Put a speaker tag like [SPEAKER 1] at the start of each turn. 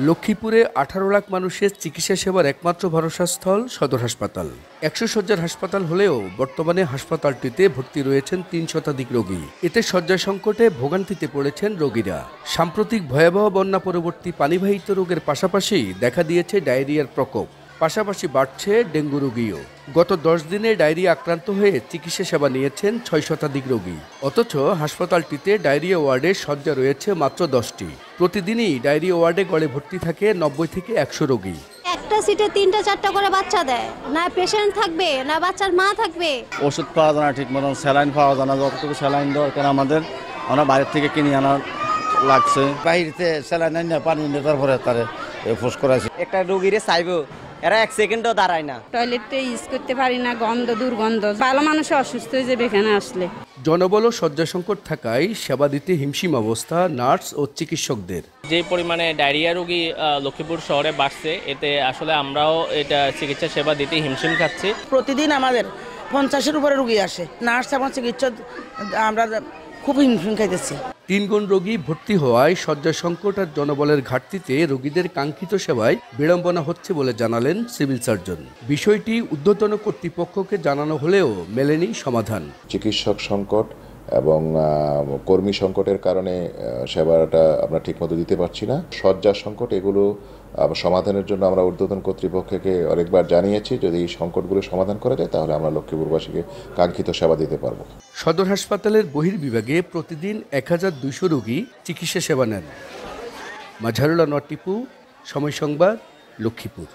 [SPEAKER 1] লক্ষ্মীপুরে 18 লাখ মানুষের চিকিৎসা সেবার একমাত্র ভরসাস্থল সদর হাসপাতাল। 100 শয্যার হাসপাতাল হলেও বর্তমানে হাসপাতালটিতে ভর্তি রয়েছেন 3 শতাধিক রোগী। এতে শয্যা সংকটে ভোগান্তিতে পড়েছেন রোগীরা। সাম্প্রতিক ভয়াবহ বন্যা পরবর্তী পানিবাহিত রোগের পাশাপাশি দেখা দিয়েছে ডায়রিয়ার প্রকোপ। পাশাপাশি বাড়ছে ডেঙ্গু রোগীও। গত 10 দিনে ডায়রিয়া আক্রান্ত হয়ে চিকিৎসা সেবা নিয়েছেন 6 শতাধিক রোগী। অথচ হাসপাতালটিতে ডায়রিয়া ওয়ার্ডে শয্যা রয়েছে মাত্র 10টি। প্রতিদিনই ডায়রিয়া ওয়ার্ডে গড়ে ভর্তি থাকে 90 থেকে 100 রোগী।
[SPEAKER 2] একটা সিটে 3টা 4টা করে বাচ্চা দেয়, না পেশেন্ট থাকবে না বাচ্চার মা থাকবে।
[SPEAKER 3] ওষুধ পাওয়া যায় না ঠিক মতন, স্যালাইন পাওয়া যায় না। যতটুকু স্যালাইন দরকার আমাদের আমরা বাইরে থেকে কিনে আনা লাগছে।
[SPEAKER 4] বাইরেতে স্যালাইন না পানি নিয়ে তারপরে তারে ফোর্স করাছে।
[SPEAKER 5] একটা রোগীরে চাইবো, এরা 1 সেকেন্ডও দাঁড়ায় না।
[SPEAKER 6] টয়লেটে ইউজ করতে পারি না, গন্ধ দুর্গন্ধ। ভালো মানুষ অসুস্থ হয়ে যাবে এখানে আসলে।
[SPEAKER 1] জনবল ও শয্যা সংকট থাকায় সেবা দিতে হিমশিম অবস্থা নার্স ও চিকিৎসকদের।
[SPEAKER 7] যে পরিমাণে ডায়রিয়া রোগী লক্ষ্মীপুর শহরে বাড়ছে, এতে আসলে আমরাও এটা চিকিৎসা সেবা দিতে হিমশিম খাচ্ছি।
[SPEAKER 8] প্রতিদিন আমাদের 50-এর উপরে রোগী আসে, নার্স এবং চিকিৎসক আমরা খুব হিমশিম খাইতেছি।
[SPEAKER 1] 3 গুণ রোগী ভর্তি হওয়ায় শয্যা সংকট আর জনবলের ঘাটতিতে রোগীদের কাঙ্ক্ষিত সেবায় বিড়ম্বনা হচ্ছে বলে জানালেন সিভিল সার্জন। বিষয়টি ঊর্ধ্বতন কর্তৃপক্ষকে জানানো হলেও মেলেনি সমাধান।
[SPEAKER 9] চিকিৎসক সংকট এবং কর্মী সংকটের কারণে সেবাটা আমরা ঠিকমতো দিতে পারছি না। শয্যা সংকট এগুলো সমাধানের জন্য আমরা ঊর্ধ্বতন কর্তৃপক্ষকে অনেকবার জানিয়েছি। যদি এই সংকটগুলো সমাধান করা যায় তাহলে আমরা লক্ষ্মীপুরবাসীকে কাঙ্ক্ষিত সেবা দিতে পারব।
[SPEAKER 1] সদর হাসপাতালের বহির্বিভাগে প্রতিদিন 1200 রোগী চিকিৎসা সেবা নেন। মাঝারুল আনোয়ার টিপু, সময় সংবাদ, লক্ষ্মীপুর।